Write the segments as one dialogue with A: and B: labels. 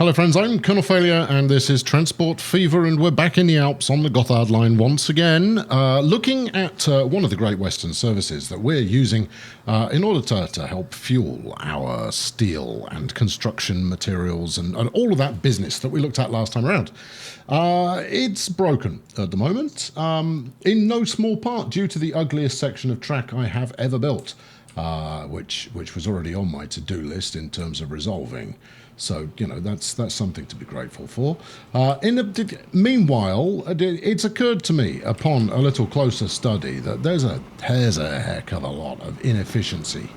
A: Hello friends, I'm Colonel Failure and this is Transport Fever, and we're back in the Alps on the Gotthard line once again, looking at one of the Great Western services that we're using in order to help fuel our steel and construction materials and all of that business that we looked at last time around. It's broken at the moment, in no small part due to the ugliest section of track I have ever built, which was already on my to-do list in terms of resolving. So, you know, that's something to be grateful for. Meanwhile, it's occurred to me upon a little closer study that there's a heck of a lot of inefficiency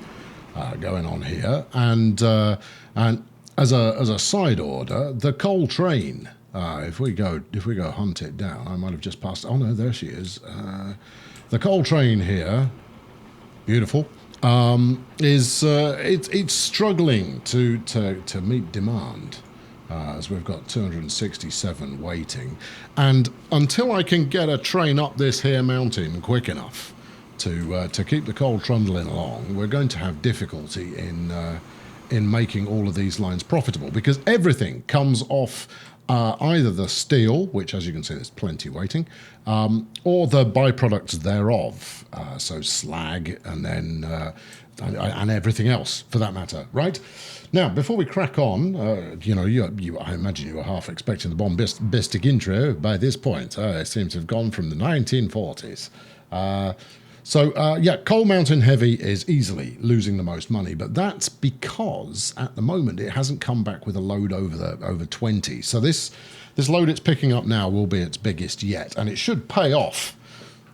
A: going on here. And as a side order, the coal train, if we go hunt it down, I might have just passed. Oh no, there she is. The coal train here, beautiful. It's struggling to meet demand, as we've got 267 waiting, and until I can get a train up this here mountain quick enough to keep the coal trundling along, we're going to have difficulty in making all of these lines profitable, because everything comes off either the steel, which as you can see there's plenty waiting, or the byproducts thereof, so slag and then and everything else for that matter, right? Now, before we crack on, I imagine you were half expecting the bombastic intro by this point. It seems to have gone from the 1940s. Coal Mountain Heavy is easily losing the most money, but that's because at the moment it hasn't come back with a load over 20. So this load it's picking up now will be its biggest yet, and it should pay off,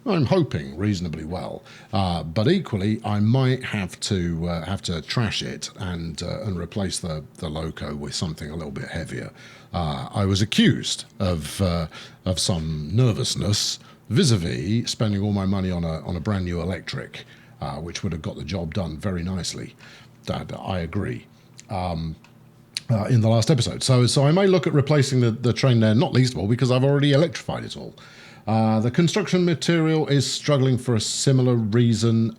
A: I'm hoping, reasonably well. But equally, I might have to trash it and replace the loco with something a little bit heavier. I was accused of some nervousness vis-a-vis spending all my money on a brand new electric, which would have got the job done very nicely. That I agree. In the last episode, so I may look at replacing the train there, not least of all because I've already electrified it all. The construction material is struggling for a similar reason.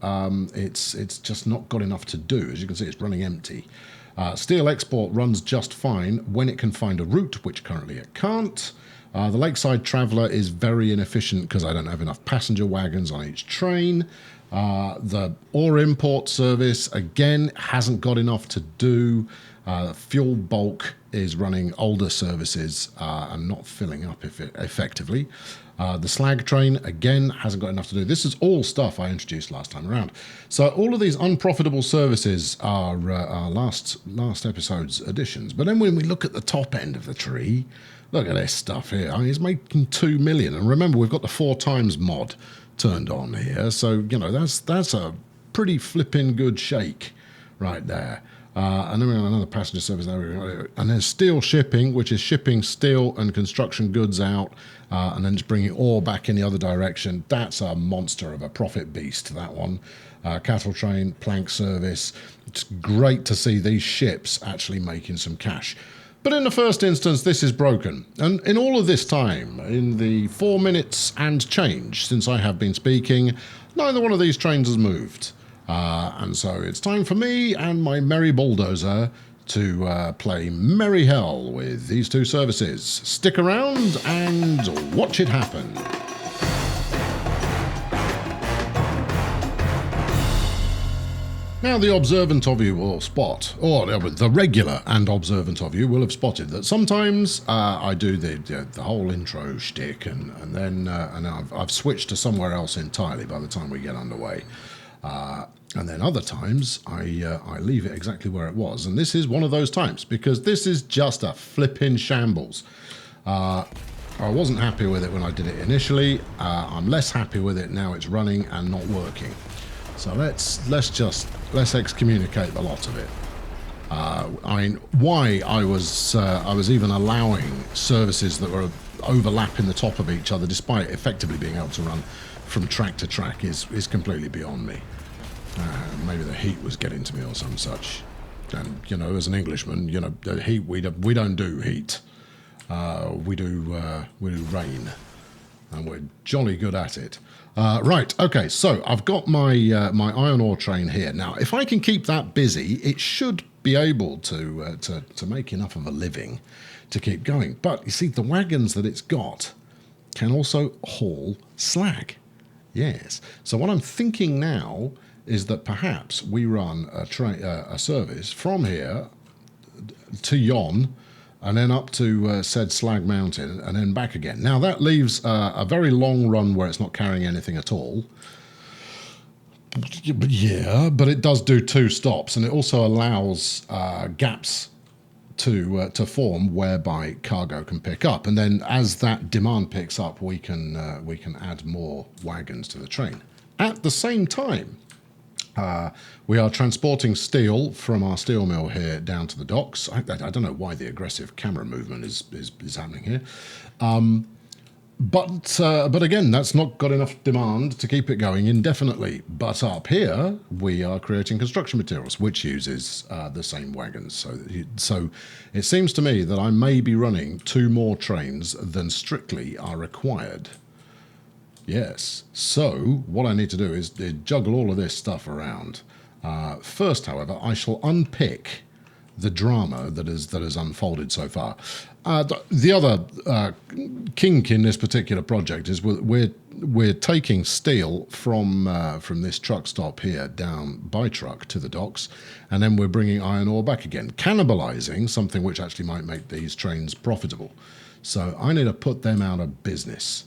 A: It's just not got enough to do. As you can see, it's running empty. Steel export runs just fine when it can find a route, which currently it can't. The Lakeside Traveller is very inefficient because I don't have enough passenger wagons on each train. The ore import service, again, hasn't got enough to do. Fuel bulk is running older services and not filling up effectively. The slag train, again, hasn't got enough to do. This is all stuff I introduced last time around. So all of these unprofitable services are last episode's additions. But then when we look at the top end of the tree, look at this stuff here. I mean, it's making 2 million. And remember, we've got the 4 times mod turned on here. So, you know, that's a pretty flipping good shake right there. And then we have another passenger service there. And then steel shipping, which is shipping steel and construction goods out and then just bringing ore back in the other direction. That's a monster of a profit beast, that one. Cattle train, plank service. It's great to see these ships actually making some cash. But in the first instance, this is broken. And in all of this time, in the 4 minutes and change since I have been speaking, neither one of these trains has moved. And so it's time for me and my merry bulldozer to play merry hell with these two services. Stick around and watch it happen. Now, the observant of you will spot, or the regular and observant of you will have spotted that sometimes I do the whole intro shtick, and then I've switched to somewhere else entirely by the time we get underway. And then other times I leave it exactly where it was, and this is one of those times because this is just a flipping shambles. I wasn't happy with it when I did it initially. I'm less happy with it now it's running and not working. So let's excommunicate the lot of it. I mean, why I was even allowing services that were overlapping the top of each other, despite effectively being able to run from track to track, is completely beyond me. Maybe the heat was getting to me or some such. And you know, as an Englishman, you know, the heat we don't do heat. We do rain. and we're jolly good at it. Right, okay, so I've got my my iron ore train here. Now, if I can keep that busy, it should be able to make enough of a living to keep going. But you see, the wagons that it's got can also haul slag. Yes. So what I'm thinking now is that perhaps we run a service from here to yon, and then up to said Slag Mountain, and then back again. Now, that leaves a very long run where it's not carrying anything at all. Yeah, but it does do 2 stops, and it also allows gaps to form whereby cargo can pick up. And then as that demand picks up, we can add more wagons to the train. At the same time, we are transporting steel from our steel mill here down to the docks. I don't know why the aggressive camera movement is happening here. But again, that's not got enough demand to keep it going indefinitely. But up here, we are creating construction materials, which uses the same wagons. So it seems to me that I may be running 2 more trains than strictly are required. Yes, so what I need to do is juggle all of this stuff around. First, however, I shall unpick the drama that has unfolded so far. The other kink in this particular project is we're taking steel from this truck stop here down by truck to the docks, and then we're bringing iron ore back again, cannibalizing something which actually might make these trains profitable. So I need to put them out of business.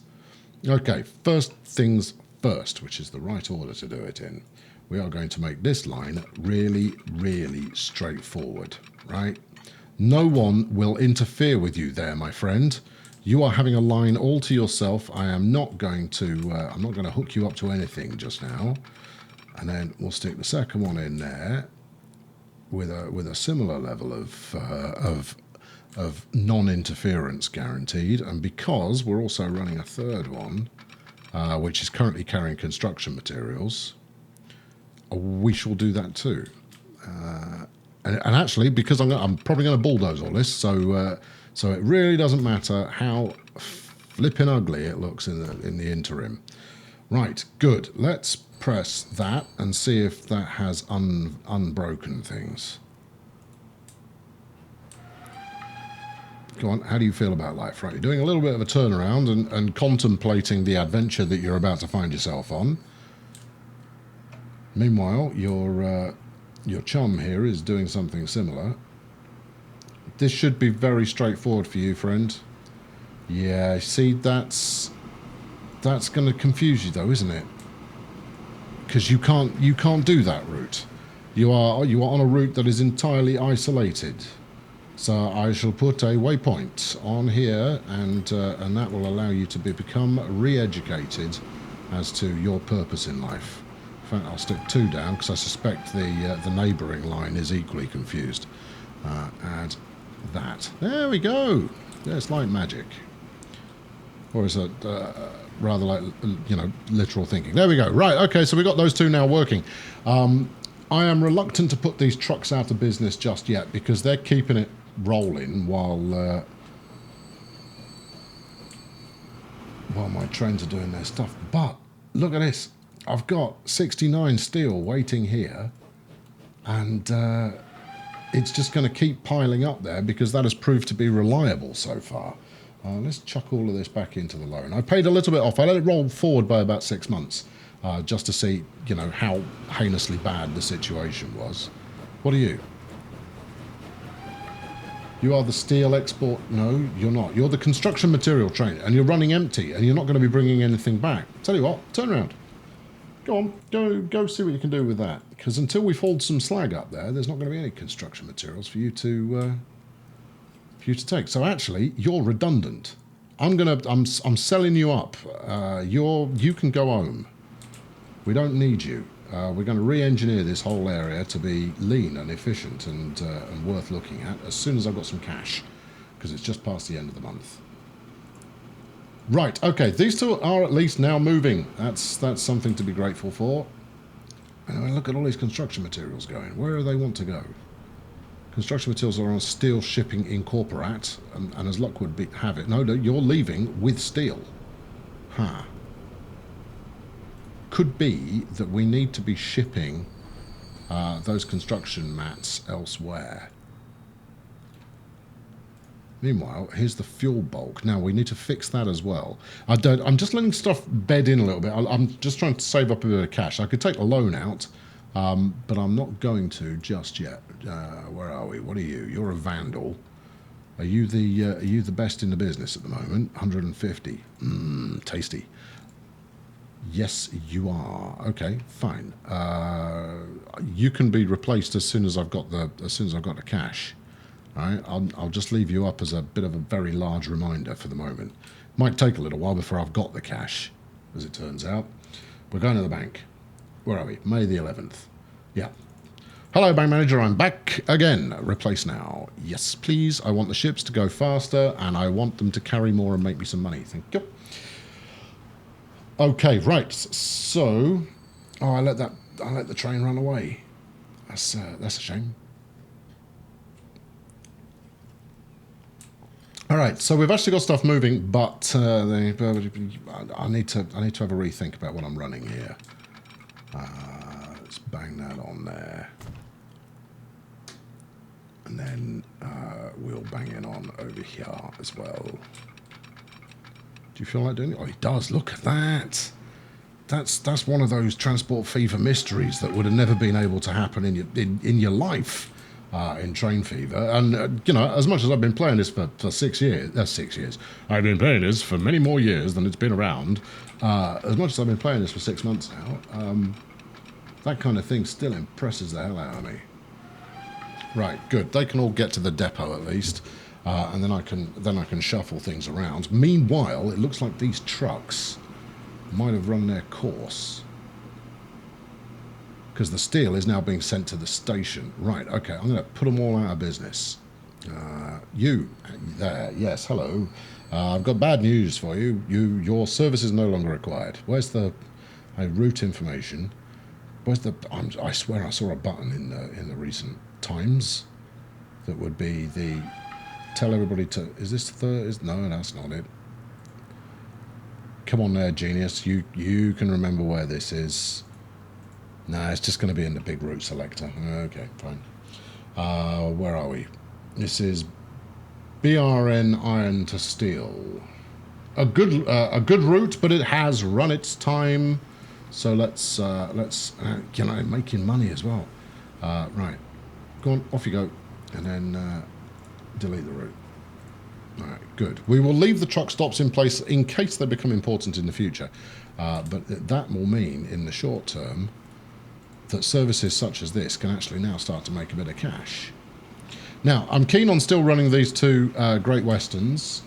A: Okay, first things first, which is the right order to do it in. We are going to make this line really, really straightforward, right? No one will interfere with you there, my friend. You are having a line all to yourself. I am not going to hook you up to anything just now. And then we'll stick the second one in there with a similar level of non-interference guaranteed. And because we're also running a third one, which is currently carrying construction materials, we shall do that too. And actually, because I'm probably going to bulldoze all this, so it really doesn't matter how flipping ugly it looks in the interim. Right, good. Let's press that and see if that has unbroken things. Go on, how do you feel about life? Right, you're doing a little bit of a turnaround and contemplating the adventure that you're about to find yourself on. Meanwhile, your chum here is doing something similar. This should be very straightforward for you, friend. Yeah, see, that's going to confuse you, though, isn't it? Because you can't do that route. You are on a route that is entirely isolated. So I shall put a waypoint on here, and that will allow you to become re-educated as to your purpose in life. In fact, I'll stick 2 down because I suspect the neighbouring line is equally confused. Add that. There we go. Yeah, it's like magic. Or is it rather like, literal thinking? There we go. Right, okay, so we've got those 2 now working. I am reluctant to put these trucks out of business just yet because they're keeping it rolling while my trains are doing their stuff. But look at this. I've got 69 steel waiting here, and it's just going to keep piling up there because that has proved to be reliable so far. Let's chuck all of this back into the loan. I paid a little bit off. I let it roll forward by about 6 months just to see, how heinously bad the situation was. What are you? You are the steel export... No, you're not. You're the construction material train, and you're running empty, and you're not going to be bringing anything back. Tell you what, turn around. Go on, go see what you can do with that. Because until we've hauled some slag up there, there's not going to be any construction materials for you to take. So actually, you're redundant. I'm selling you up. You can go home. We don't need you. We're going to re-engineer this whole area to be lean and efficient and worth looking at as soon as I've got some cash, because it's just past the end of the month. Right, okay, these 2 are at least now moving. That's something to be grateful for. And I mean, look at all these construction materials going. Where do they want to go? Construction materials are on steel shipping incorporate, and as luck would have it, no, you're leaving with steel. Huh. Could be that we need to be shipping those construction mats elsewhere. Meanwhile, here's the fuel bulk. Now, we need to fix that as well. I'm just letting stuff bed in a little bit. I'm just trying to save up a bit of cash. I could take a loan out, but I'm not going to just yet. Where are we? What are you? You're a vandal. Are you the best in the business at the moment? 150. Tasty. Yes, you are. Okay, fine. You can be replaced as soon as I've got the cash. All right, I'll just leave you up as a bit of a very large reminder for the moment. Might take a little while before I've got the cash, as it turns out. We're going to the bank. Where are we? May the 11th. Yeah. Hello, bank manager. I'm back again. Replace now. Yes, please. I want the ships to go faster, and I want them to carry more and make me some money. Thank you. Okay, right. So, I let the train run away. That's a shame. All right, so we've actually got stuff moving, but I need to have a rethink about what I'm running here. Let's bang that on there, and then we'll bang it on over here as well. Do you feel like doing it? Oh, it does. Look at that. That's one of those transport fever mysteries that would have never been able to happen in your life in Train Fever. And you know, as much as I've been playing this for 6 years, that's 6 years. I've been playing this for many more years than it's been around. As much as I've been playing this for 6 months now, that kind of thing still impresses the hell out of me. Right, good. They can all get to the depot at least. And then I can shuffle things around. Meanwhile, it looks like these trucks might have run their course, because the steel is now being sent to the station. Right, okay, I'm going to put them all out of business. You there? Yes, hello. I've got bad news for you. Your service is no longer required. Where's the route information? Where's the? I swear I saw a button in the recent times that would be the. Tell everybody to... Is this the... No, that's not it. Come on there, genius. You can remember where this is. Nah, it's just going to be in the big route selector. Okay, fine. Where are we? This is BRN Iron to Steel. A good route, but it has run its time. So let's you know, making money as well. Right. Go on, off you go. And then... delete the route. All right, good. We will leave the truck stops in place in case they become important in the future. But that will mean, in the short term, that services such as this can actually now start to make a bit of cash. Now, I'm keen on still running these two Great Westerns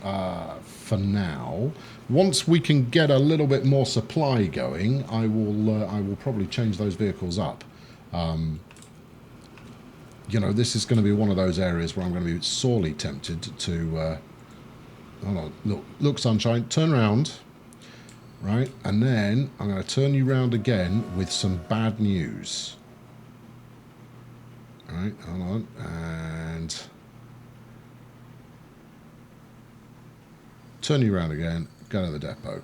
A: for now. Once we can get a little bit more supply going, I will probably change those vehicles up. You know, this is going to be one of those areas where I'm going to be sorely tempted to... hold on, look, sunshine, turn around, right? And then I'm going to turn you round again with some bad news. All right, hold on, and... turn you round again, go to the depot,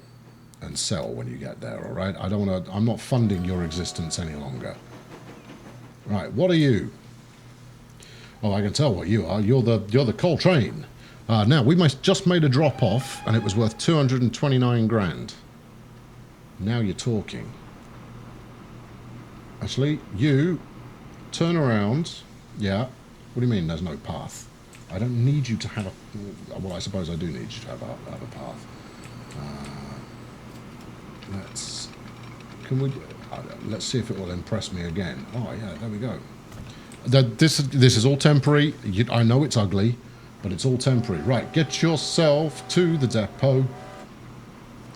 A: and sell when you get there, all right? I'm not funding your existence any longer. Right, what are you? Oh, I can tell what you are. You're the coal train. Now, we just made a drop off, and it was worth 229 grand. Now you're talking. Actually, you turn around. Yeah. What do you mean there's no path? I don't need you to have a... Well, I suppose I do need you to have a path. Let's see if it will impress me again. Oh, yeah, there we go. This is all temporary. I know it's ugly, but it's all temporary. Right, get yourself to the depot.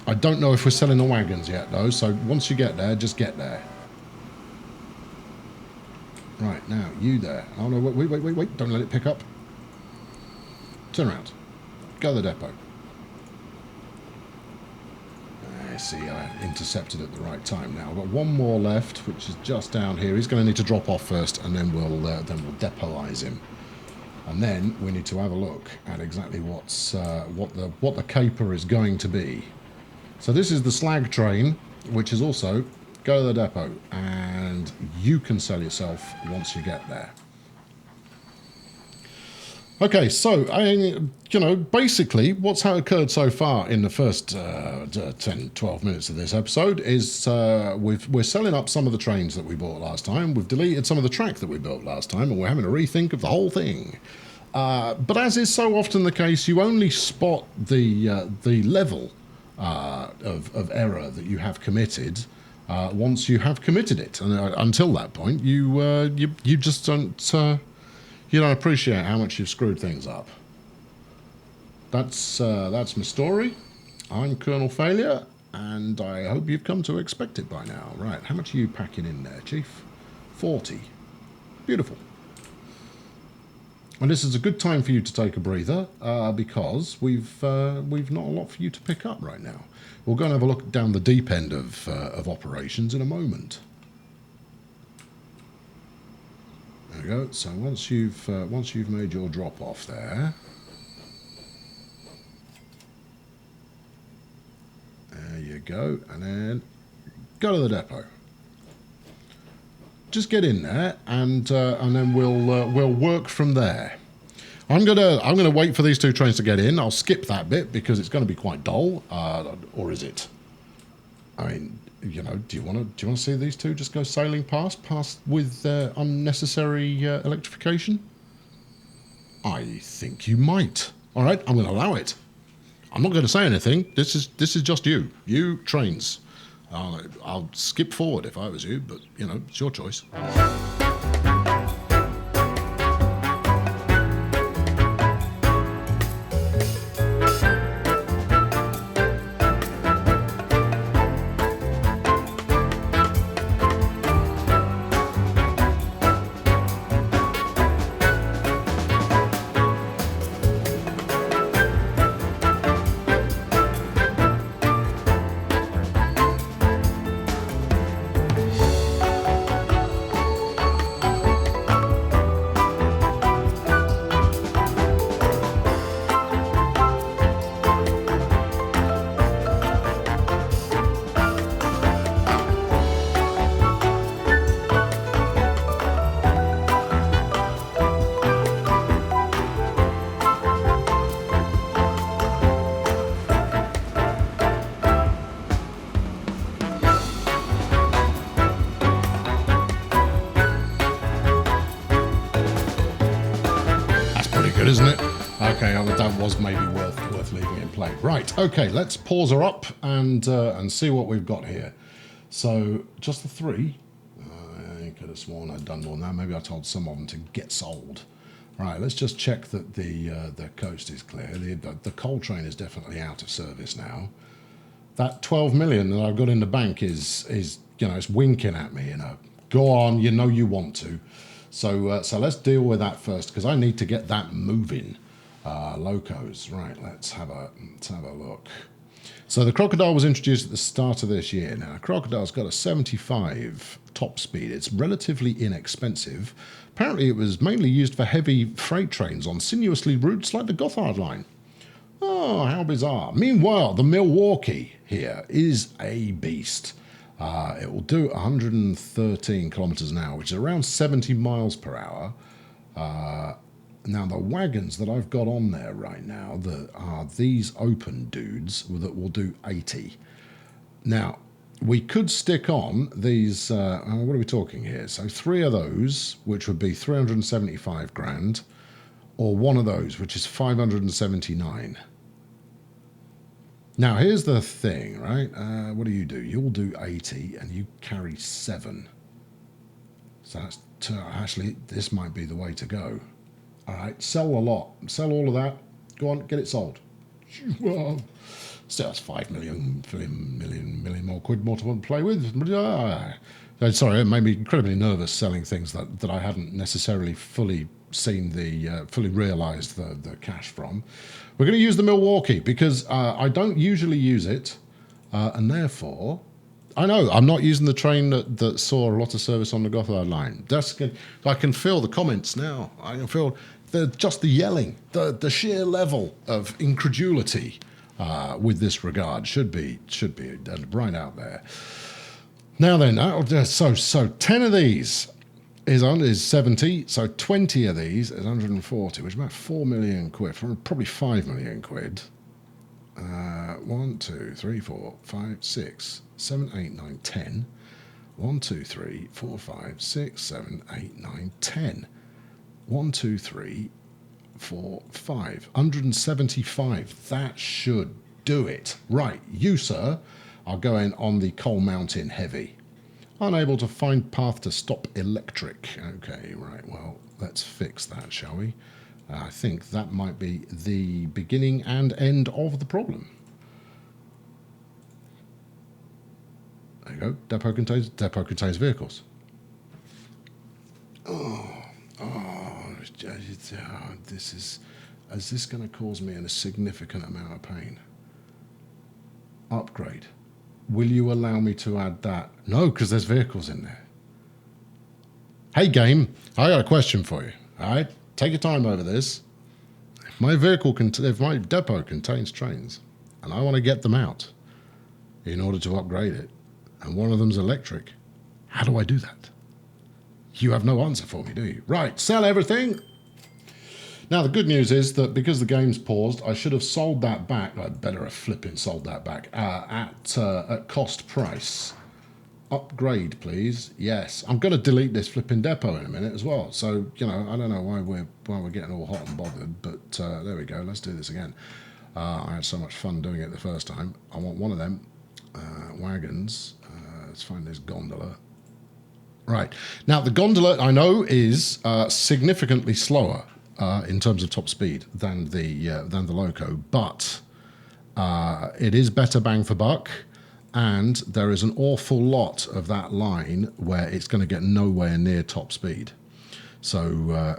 A: I don't know if we're selling the wagons yet, though, so once you get there, just get there. Right, now, you there. Oh, no, wait. Don't let it pick up. Turn around. Go to the depot. See, I intercepted at the right time now. I've got one more left, which is just down here. He's going to need to drop off first, and then we'll depotize him. And then we need to have a look at exactly what the caper is going to be. So this is the slag train, which is also go to the depot, and you can sell yourself once you get there. Okay, so, basically what's occurred so far in the first 10, 12 minutes of this episode is we're selling up some of the trains that we bought last time. We've deleted some of the track that we built last time, and we're having a rethink of the whole thing. But as is so often the case, you only spot the level of error that you have committed once you have committed it. And until that point, you just don't... you don't appreciate how much you've screwed things up. That's my story. I'm Colonel Failure, and I hope you've come to expect it by now. Right, how much are you packing in there, Chief? 40. Beautiful. And this is a good time for you to take a breather, because we've not a lot for you to pick up right now. We'll go and have a look down the deep end of operations in a moment. There we go. So once you've made your drop off there, there you go, and then go to the depot. Just get in there, and then we'll work from there. I'm gonna wait for these two trains to get in. I'll skip that bit because it's going to be quite dull, or is it? I mean, do you want to see these two just go sailing past with unnecessary electrification? I think you might. All right, I'm going to allow it. I'm not going to say anything. This is just you trains. I'll skip forward if I was you, but it's your choice. Isn't it? Okay, that was maybe worth leaving in play. Right, okay, let's pause her up and see what we've got here. So, just the three? I could have sworn I'd done more than that. Maybe I told some of them to get sold. Right, let's just check that the coast is clear. The coal train is definitely out of service now. That 12 million that I've got in the bank is it's winking at me, Go on, you want to. So let's deal with that first, because I need to get that moving. Locos, right? Let's have a look. So the Crocodile was introduced at the start of this year. Now, Crocodile's got a 75 top speed. It's relatively inexpensive. Apparently, it was mainly used for heavy freight trains on sinuously routes like the Gotthard line. Oh, how bizarre! Meanwhile, the Milwaukee here is a beast. It will do 113 kilometers an hour, which is around 70 miles per hour. Now, the wagons that I've got on there right now are these open dudes that will do 80. Now, we could stick on these, what are we talking here? So 3 of those, which would be 375 grand, or 1 of those, which is 579. Now, here's the thing, right? What do? You'll do 80, and you carry 7. So that's actually, this might be the way to go. All right, sell a lot. Sell all of that. Go on, get it sold. Well, still, that's 5 million more quid more to play with. Sorry, it made me incredibly nervous selling things that I hadn't necessarily fully realised the cash from. We're going to use the Milwaukee because I don't usually use it, and therefore, I know I'm not using the train that saw a lot of service on the Gotthard line. That's good. I can feel the comments now. I can feel just the yelling, the sheer level of incredulity with this regard. Should be right out there. Now then, so 10 of these is 70, so 20 of these is 140, which is about 4 million quid, probably 5 million quid. 1, 2, 3, 4, 5, 6, 7, 8, 9, 10. 1, 2, 3, 4, 5, 6, 7, 8, 9, 10. 1, 2, 3, 4, 5. 175. That should do it. Right, you, sir, are going on the Coal Mountain Heavy. Unable to find path to stop electric. Okay, right, well, let's fix that, shall we? I think that might be the beginning and end of the problem. There you go. Depot contains vehicles. Is this going to cause me a significant amount of pain? Upgrade. Will you allow me to add that? No, because there's vehicles in there. Hey, game, I got a question for you. All right, take your time over this. If my depot contains trains, and I want to get them out in order to upgrade it, and one of them's electric, how do I do that? You have no answer for me, do you? Right, sell everything. Now, the good news is that because the game's paused, I should have sold that back. I'd better have flipping sold that back at cost price. Upgrade, please. Yes, I'm going to delete this flipping depot in a minute as well. So, you know, I don't know why we're getting all hot and bothered, but there we go. Let's do this again. I had so much fun doing it the first time. I want one of them wagons. Let's find this gondola. Right. Now, the gondola, I know, is significantly slower in terms of top speed than the loco, but it is better bang for buck, and there is an awful lot of that line where it's going to get nowhere near top speed. So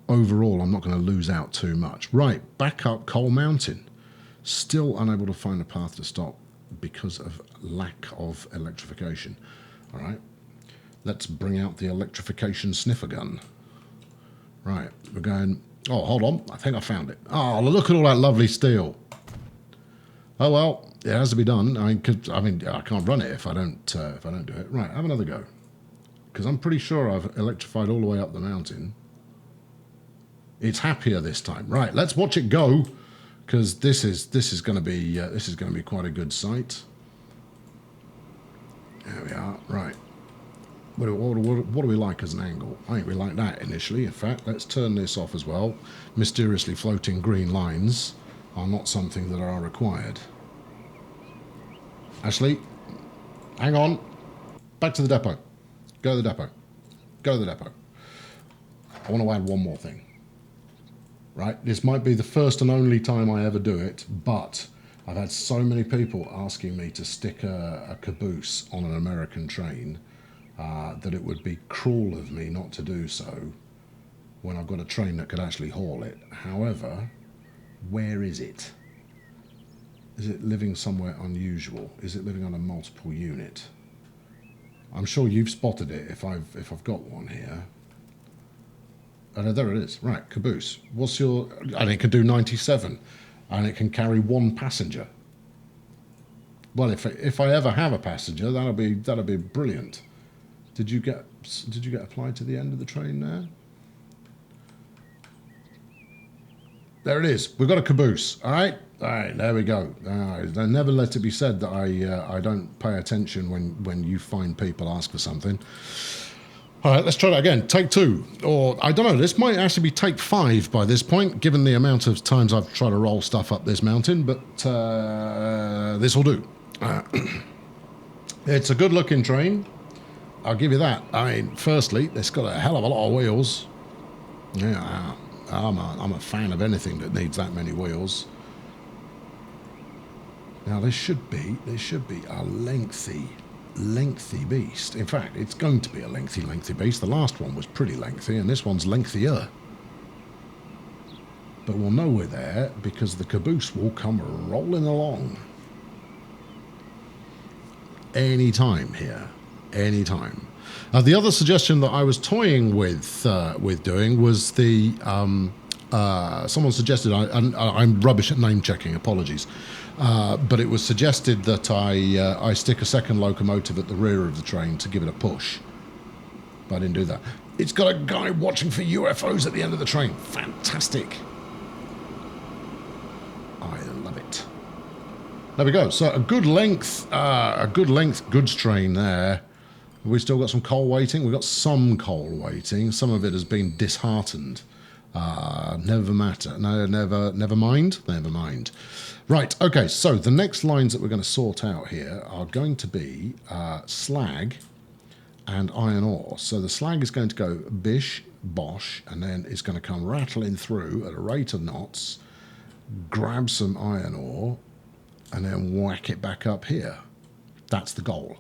A: overall, I'm not going to lose out too much. Right, back up Coal Mountain. Still unable to find a path to stop because of lack of electrification. All right, let's bring out the electrification sniffer gun. Right, we're going... Oh, hold on. I think I found it. Oh, look at all that lovely steel. Oh, well, it has to be done. I can't run it if I don't do it. Right, have another go. Because I'm pretty sure I've electrified all the way up the mountain. It's happier this time. Right, let's watch it go. Because this is going to be quite a good sight. There we are. Right. What do we like as an angle? I think we like that initially. In fact, let's turn this off as well. Mysteriously floating green lines are not something that are required. Ashley, hang on. Back to the depot. Go to the depot. Go to the depot. I want to add one more thing. Right? This might be the first and only time I ever do it, but I've had so many people asking me to stick a caboose on an American train that it would be cruel of me not to do so when I've got a train that could actually haul it. However, where is it? Is it living somewhere unusual? Is it living on a multiple unit? I'm sure you've spotted it if I've got one here. Oh, there it is. Right, caboose. What's your... And it can do 97, and it can carry one passenger. Well, if I ever have a passenger, that'll be brilliant. Did you get applied to the end of the train there? There it is. We've got a caboose. All right, there we go. Never let it be said that I don't pay attention when you find people ask for something. All right, let's try that again. Take 2, or I don't know. This might actually be take 5 by this point, given the amount of times I've tried to roll stuff up this mountain. But this will do. It's a good-looking train. I'll give you that. I mean, firstly, it's got a hell of a lot of wheels. Yeah, I'm a fan of anything that needs that many wheels. Now, this should be a lengthy beast. In fact, it's going to be a lengthy beast. The last one was pretty lengthy, and this one's lengthier. But we'll know we're there because the caboose will come rolling along. Anytime here. Anytime. The other suggestion that I was toying with doing was the Someone suggested, I'm rubbish at name checking, apologies, but it was suggested that I stick a second locomotive at the rear of the train to give it a push. But I didn't do that. It's got a guy watching for UFOs at the end of the train. Fantastic. I love it. There we go. So a good length goods train there. We've still got some coal waiting. We've got some coal waiting. Some of it has been disheartened. Never matter. No, never mind. Never mind. Right, okay, so the next lines that we're going to sort out here are going to be slag and iron ore. So the slag is going to go bish, bosh, and then it's going to come rattling through at a rate of knots, grab some iron ore, and then whack it back up here. That's the goal.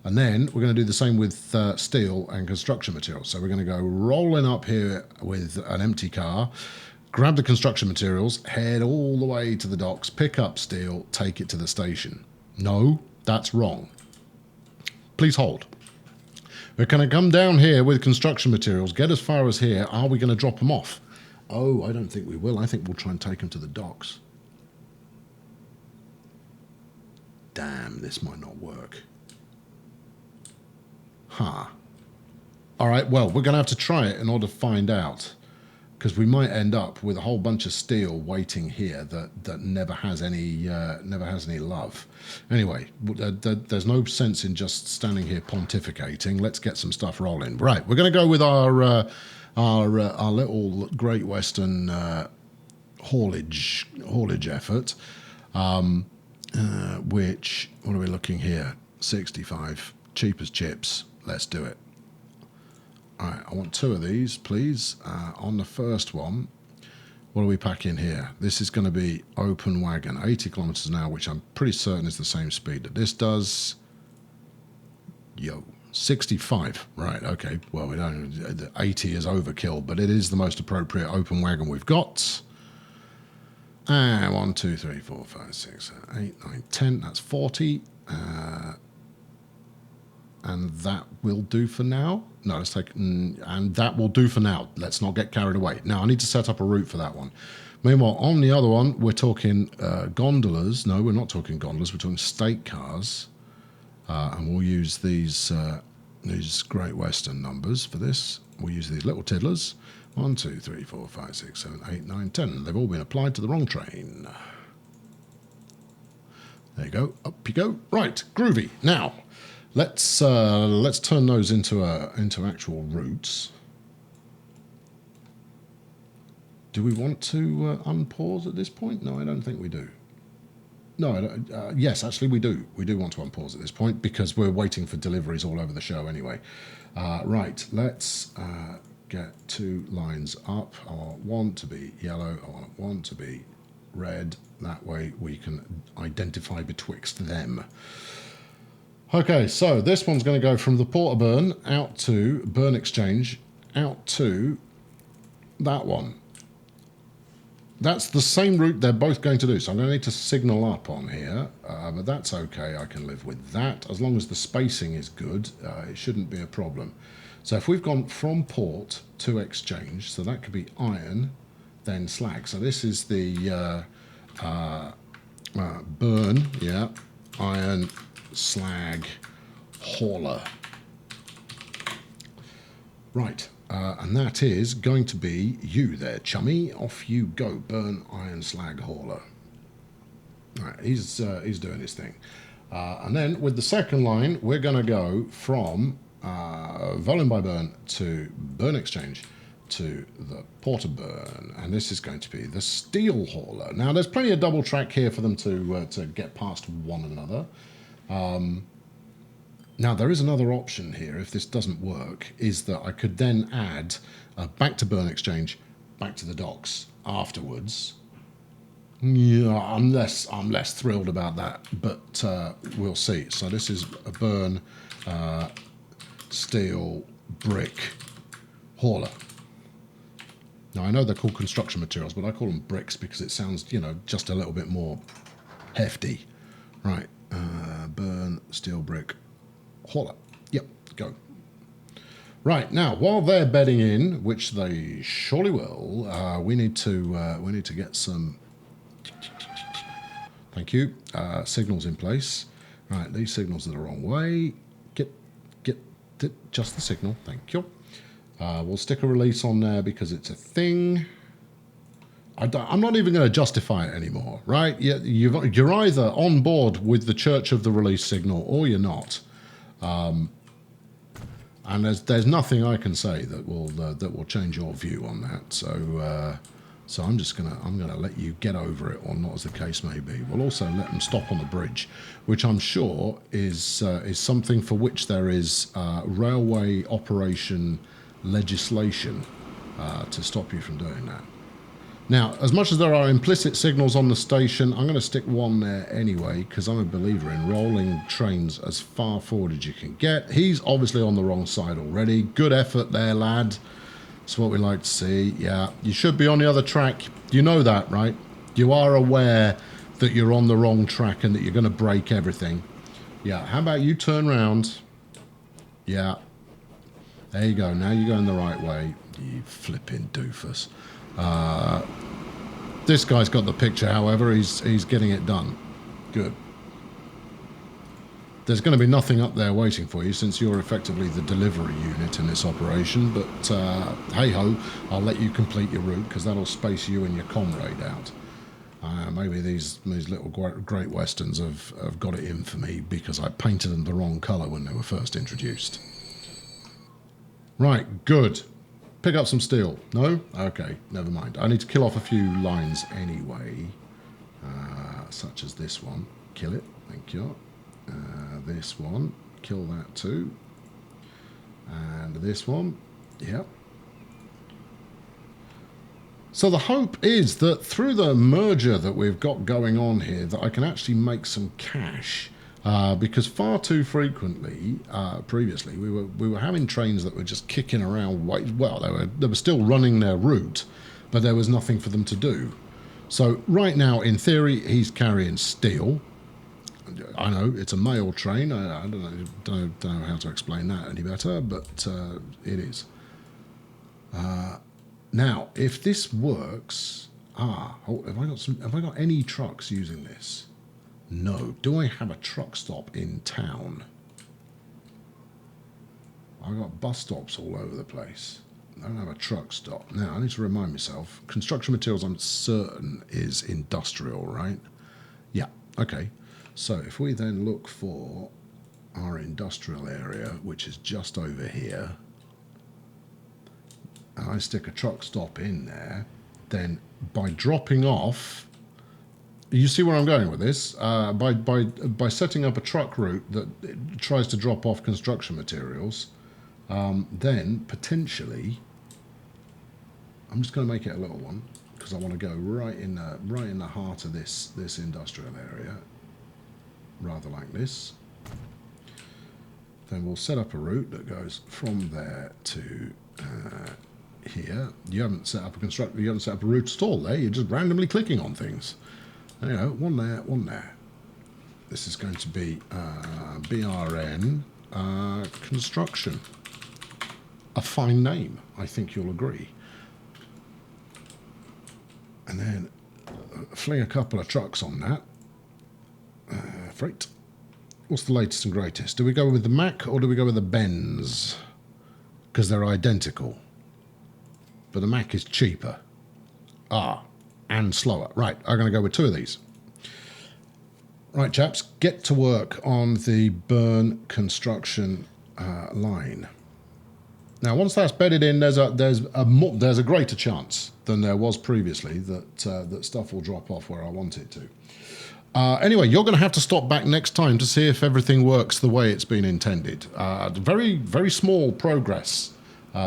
A: And then we're going to do the same with steel and construction materials. So we're going to go rolling up here with an empty car, grab the construction materials, head all the way to the docks, pick up steel, take it to the station. No, that's wrong. Please hold. We're going to come down here with construction materials, get as far as here. Are we going to drop them off? Oh, I don't think we will. I think we'll try and take them to the docks. Damn, this might not work. Huh. All right, well, we're going to have to try it in order to find out, because we might end up with a whole bunch of steel waiting here that never has any love. Anyway, there's no sense in just standing here pontificating. Let's get some stuff rolling. Right, we're going to go with our little Great Western haulage effort. Which, what are we looking here? 65, cheap as chips. Let's do it. All right, I want 2 of these, please. On the first one, what do we pack in here? This is going to be open wagon, 80 kilometers an hour, which I'm pretty certain is the same speed that this does. Yo, 65. Right, okay. Well, we don't. 80 is overkill, but it is the most appropriate open wagon we've got. And 1, 2, 3, 4, 5, 6, 7, 8, 9, 10. That's 40. And that will do for now. No, let's take... and that will do for now. Let's not get carried away. Now, I need to set up a route for that one. Meanwhile, on the other one, we're talking gondolas. No, we're not talking gondolas. We're talking state cars. And we'll use these Great Western numbers for this. We'll use these little tiddlers. 1, 2, 3, 4, 5, 6, 7, 8, 9, 10. They've all been applied to the wrong train. There you go. Up you go. Right, groovy. Now, let's turn those into actual routes. Do we want to unpause at this point? No, I don't think we do. No, yes, actually we do. We do want to unpause at this point because we're waiting for deliveries all over the show anyway. Right, let's get 2 lines up. I want one to be yellow. I want one to be red. That way we can identify betwixt them. Okay, so this one's going to go from the Port of Bern out to Bern Exchange, out to that one. That's the same route they're both going to do, so I'm going to need to signal up on here, but that's okay. I can live with that. As long as the spacing is good, it shouldn't be a problem. So if we've gone from port to exchange, so that could be iron, then slag. So this is the Bern, yeah, iron, slag, hauler. Right. And that is going to be you there, chummy. Off you go, Bern Iron Slag Hauler. All right, he's doing his thing. And then with the second line, we're going to go from Vollen by Bern to Bern Exchange to the Port of Bern. And this is going to be the Steel Hauler. Now, there's plenty of double track here for them to get past one another. Now, there is another option here, if this doesn't work, is that I could then add back to Bern Exchange, back to the docks afterwards. Yeah, I'm less thrilled about that, but we'll see. So this is a Bern steel brick hauler. Now, I know they're called construction materials, but I call them bricks because it sounds, you know, just a little bit more hefty. Right, Bern steel brick hauler. Yep, go. Right, now, while they're bedding in, which they surely will, we need to get some, thank you, signals in place. Right, these signals are the wrong way. Get just the signal, thank you. We'll stick a release on there because it's a thing. I'm not even going to justify it anymore, right? You're either on board with the Church of the Release signal or you're not. And there's nothing I can say that will change your view on that. So I'm gonna let you get over it, or not, as the case may be. We'll also let them stop on the bridge, which I'm sure is something for which there is railway operation legislation to stop you from doing that. Now, as much as there are implicit signals on the station, I'm going to stick one there anyway, because I'm a believer in rolling trains as far forward as you can get. He's obviously on the wrong side already. Good effort there, lad. That's what we like to see. Yeah, you should be on the other track. You know that, right? You are aware that you're on the wrong track and that you're going to break everything. Yeah, how about you turn round? Yeah. There you go. Now you're going the right way. You flipping doofus. This guy's got the picture, however. He's getting it done. Good. There's going to be nothing up there waiting for you, since you're effectively the delivery unit in this operation, but hey-ho, I'll let you complete your route, because that'll space you and your comrade out. Maybe these little Great Westerns have got it in for me, because I painted them the wrong colour when they were first introduced. Right, good. Pick up some steel. No? Okay, never mind. I need to kill off a few lines anyway, such as this one. Kill it. Thank you. This one. Kill that too. And this one. Yep. So the hope is that through the merger that we've got going on here, that I can actually make some cash. Because far too frequently, previously, we were having trains that were just kicking around. Well, they were still running their route, but there was nothing for them to do. So right now, in theory, he's carrying steel. I know it's a mail train. I don't know how to explain that any better, but it is. Now, if this works, have I got any trucks using this? No. Do I have a truck stop in town? I've got bus stops all over the place. I don't have a truck stop. Now, I need to remind myself. Construction materials, I'm certain, is industrial, right? Yeah, okay. So if we then look for our industrial area, which is just over here, and I stick a truck stop in there, then by dropping off... You see where I'm going with this? By setting up a truck route that tries to drop off construction materials, then potentially, I'm just going to make it a little one, because I want to go right in the heart of this industrial area, rather like this. Then we'll set up a route that goes from there to here. You haven't set up a route at all there. You're just randomly clicking on things. There you go, one there, one there. This is going to be BRN Construction. A fine name, I think you'll agree. And then fling a couple of trucks on that. Freight. What's the latest and greatest? Do we go with the Mack or do we go with the Benz? Because they're identical. But the Mack is cheaper. And slower. Right, I'm going to go with two of these. Right, chaps, get to work on the burn construction line. Now, once that's bedded in, there's a greater chance than there was previously that stuff will drop off where I want it to. Anyway, you're going to have to stop back next time to see if everything works the way it's been intended. Very, very small progress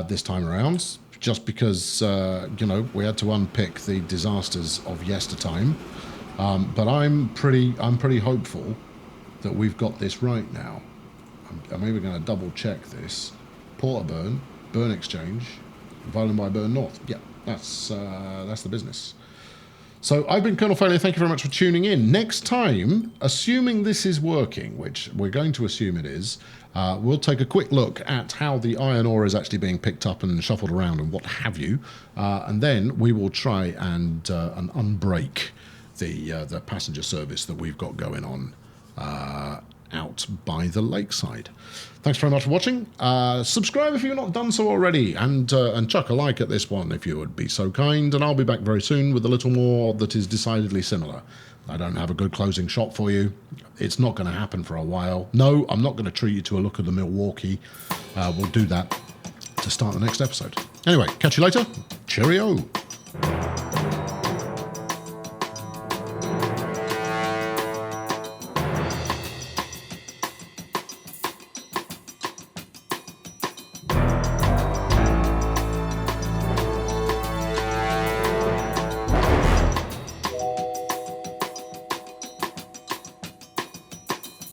A: this time around. Just because, we had to unpick the disasters of yestertime. But I'm pretty hopeful that we've got this right now. I'm even going to double check this. Porter Burn, Burn Exchange, Violin by Burn North. Yeah, that's the business. So I've been Colonel Failure. Thank you very much for tuning in. Next time, assuming this is working, which we're going to assume it is, we'll take a quick look at how the iron ore is actually being picked up and shuffled around and what have you. And then we will try and unbrake the passenger service that we've got going on out by the lakeside. Thanks very much for watching. Subscribe if you've not done so already, and chuck a like at this one if you would be so kind, and I'll be back very soon with a little more that is decidedly similar. I don't have a good closing shot for you. It's not going to happen for a while. No, I'm not going to treat you to a look at the Milwaukee. We'll do that to start the next episode. Anyway, catch you later. Cheerio.